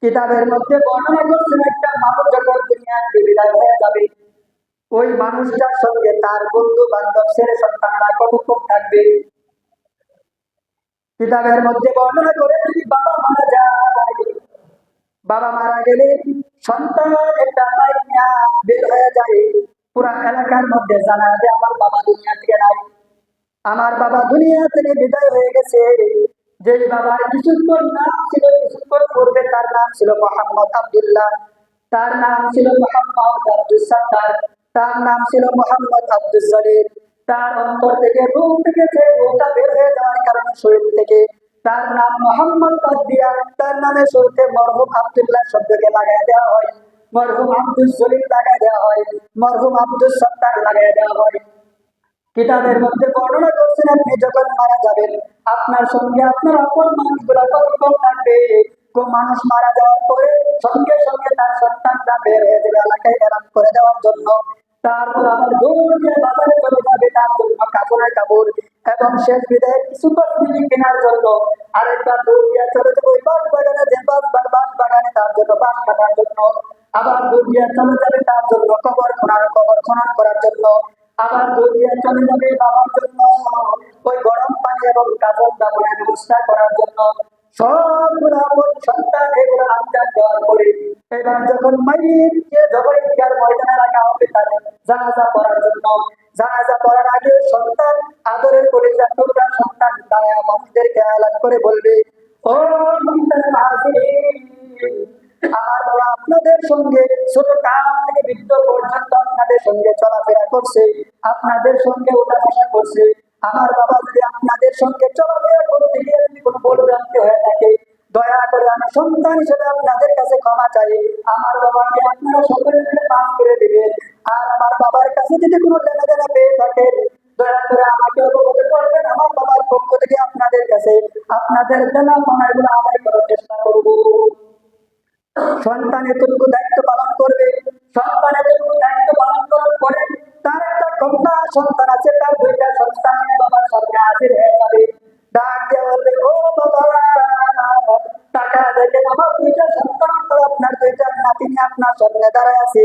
কিতাবের মধ্যে বর্ণনা করছেন একটা মানুষ যখন দুনিয়া থেকে বিদায় হয়ে যাবে, ওই মানুষটার সঙ্গে তার বন্ধু বান্ধব ছেলে সন্তানরা কতক্ষণ থাকবে। কিতাবের মধ্যে বর্ণনা করে যদি বাবা মারা যায়, বাবা মারা গেলে সন্তান একটা পাইয়া বের হয়ে যায়, পুরা এলাকার মধ্যে জানা যে আমার বাবা দুনিয়া থেকে নাই, আমার বাবা দুনিয়া থেকে বিদায় হয়ে গেছে। যে বাবার কিছুক্ষণ নাম ছিল, কিছুক্ষণ পূর্বে তার নাম ছিল মোহাম্মদ আব্দুল্লাহ, তার নাম ছিল মোহাম্মদ আব্দুল সাত্তার, তার নাম ছিল মোহাম্মদ আব্দুল জলিল। তার অন্তর থেকে রূহ থেকে যে রূহটা বের হয়ে যাওয়ার কারণে শরীর থেকে তার নাম মোহাম্মদ বাদ দিয়া তার নামে শুরুতে মরহুম আব্দুল্লাহ শব্দকে লাগাই দেওয়া হয়, মরহুম আব্দুল জলিল লাগাই দেওয়া হয়, মরহুম আব্দুল সাত্তার লাগাই দেওয়া হয়। কিতাবের মধ্যে বর্ণনা করছেন আপনি যখন মারা যাবেন, আপনার সঙ্গে আপনার অপর মানুষগুলা কতক্ষণ থাকবে। কোন মানুষ মারা যাওয়ার পরে সঙ্গে সঙ্গে তার সন্তানরা বের হয়ে যাবে এলাকায় আরাম করে দেওয়ার জন্য। তারপর আবার দৌড় দিয়ে বাজারে চলে যাবে তার জন্য কাপড়ের কাপড় এবং শেষ বিদায় কিছু কসমেটিক কেনার জন্য। আরেকবার দৌড় দিয়ে চলে যাবে ওই বাঁশ বাগানে, যে বাঁশ বাগানে তার জন্য বাঁশ কাটার জন্য। আবার দৌড় দিয়ে চলে যাবে তার জন্য কবর খনন করার জন্য। আবার দৌড় দিয়ে চলে যাবে বাবার জন্য ওই গরম পানি এবং কাপড় দাপড়ের ব্যবস্থা করার জন্য। সবগুলো সন্তান এগুলো আঞ্জাম দেওয়ার পরে এবার যখন মাইকে যখন ইফতার ময়দানে রাখা হবে তার জানাজা পড়ার জন্য, জানাজা পড়ার আগে সন্তান আদরের করে টুকরা সন্তান তারা মানুষদেরকে এলান করে বলবে, ও আমার বাবা আপনাদের সঙ্গে ছোট কাল থেকে বৃদ্ধ পর্যন্ত আপনাদের সঙ্গে চলাফেরা করছে, আপনাদের সঙ্গে ওঠা বসা করছে। আমার বাবা যদি আপনাদের সঙ্গে চলাফেরা করতে গিয়ে যদি কোনো ভুলভ্রান্তি হয়ে থাকে, দয়া করে আমি সন্তান হিসেবে আপনাদের কাছে ক্ষমা চাই। আমার বাবাকে আপনারা সকলে মিলে মাফ করে দিবেন। আর আমার বাবার কাছে যদি কোনো লেনাদেনা পেয়ে থাকেন, দয়া করে আমাকে অবগত করবেন। আমার বাবার পক্ষ থেকে আপনাদের কাছে আপনাদের দেনা পাওনাগুলো আদায় করার চেষ্টা করব। সন্তান এতটুকু দায়িত্ব পালন করবে। সন্তান এতটুকু দায়িত্ব পালন করার পরে তার একটা কন্যা সন্তান আছে, তার দুইটা সন্তান বাবার সামনে হাজির হয়ে যাবে। ডাক দিয়ে বলবে, ও বাবা টাকা দেখেন আমার দুইটা সন্তান, আপনার দুইটা নাতিনি আপনার সামনে দাঁড়ায় আছে।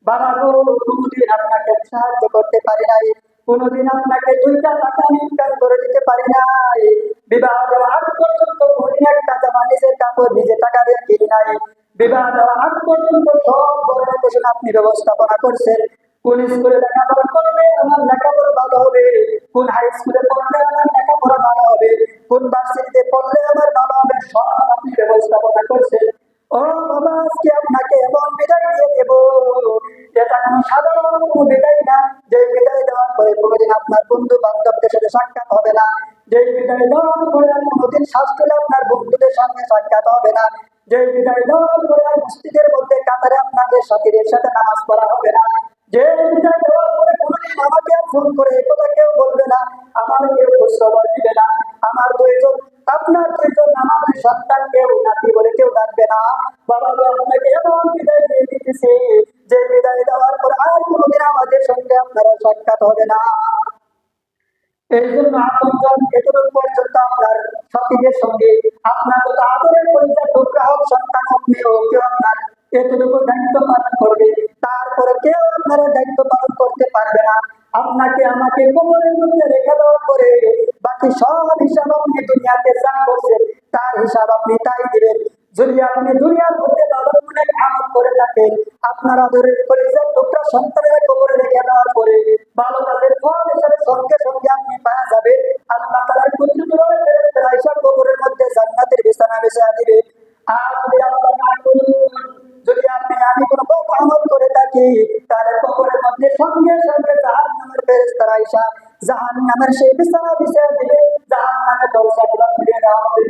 বাবা গো, কোনোদিন আপনাকে সাহায্য করতে পারি নাই, কোনোদিন আপনাকে দুইটা টাকা ইনকাম করে দিতে পারি নাই। বিবাহ দেওয়ার আগ পর্যন্ত কোনোদিন একটা জামা নিজের কাপড় নিজে টাকা দিয়ে কিনি নাই। বিবাহ দেওয়ার আগ পর্যন্ত সব ধরনের পোষণ আপনি ব্যবস্থাপনা করছেন। কোন স্কুলে লেখাপড়া করলে আমার লেখাপড়া ভালো হবে, কোন হাই স্কুলে পড়লে আমার লেখাপড়া ভালো হবে, কোন ভার্সিটিতে পড়লে আমার ভালো হবে, সব আপনি ব্যবস্থাপনা করছেন। ও বাবা, আজকে আপনাকে এমন বিদায় দিয়ে দেবো, এটা কোনো সাধারণ কোনো বিদায় না। যে বিদায় দেওয়ার পরে কোনোদিন আপনার বন্ধু বান্ধবদের সাথে সাক্ষাৎ হবে না, যে বিদায় দেওয়ার পরে কোনোদিন শাস্ত্রে আপনার বন্ধুদের সঙ্গে সাক্ষাৎ হবে না, যে বিদায় দেওয়ার পরে মসজিদের মধ্যে কাতারে আপনাদের সাথীদের সাথে নামাজ পড়া হবে না, যে বিদায় দেওয়ার পরে কোনোদিন আমাকে ফোন করে এই কথা কেউ বলবে না, আমার কেউ খোঁজখবর দিবে না, আমার দুইজন আপনার দুইজন আমাদের সন্তান কেউ নাতি বলে কেউ ডাকবে না। বাবা আপনাকে এমন বিদায় দিয়ে দিতেছে যে বিদায় দেওয়ার পর আর কোনোদিন আমাদের সঙ্গে আপনারা সাক্ষাৎ হবে না। এই জন্য আপনজন এতটুকু পর্যন্ত আপনার সতীদের সঙ্গে আপনার যত আদরের পরিচয় টুকরা হোক, সন্তান হোক, মেয়ে হোক, কেউ আপনার এতটুকু দায়িত্ব পালন করবে, তারপরে কেউ আপনার দায়িত্ব পালন করতে পারবে না। আপনাকে আমাকে কোমরের মধ্যে রেখে দেওয়ার পরে বাকি সব হিসাব আপনি দুনিয়াতে যা করছেন তার হিসাব আপনি তাই দিবেন। যদি আপনি দুনিয়ার মধ্যে অনেক আমল করে থাকেন, আপনার আদরের পরিচয় টুকরা সন্তানের কোমরে রেখে দেওয়ার পরে ভালো কাজের ফল হিসাবে সঙ্গে সঙ্গে আপনি পাওয়া যাবে। আল্লাহ তাআলার কুদরতের ফেরেশতারা এসে কবরের মধ্যে জান্নাতের বিছানা বিছিয়ে দিবে। আর যদি আল্লাহ না করুন, যদি আমি কোনো পাপ আমল করে থাকি, তাহলে কবরের মধ্যে সঙ্গে সঙ্গে জাহান্নামের ফেরেশতারা এসে জাহান্নামের সেই বিছানা বিছিয়ে দিবে, জাহান্নামের দরজাগুলো খুলে দেওয়া হবে।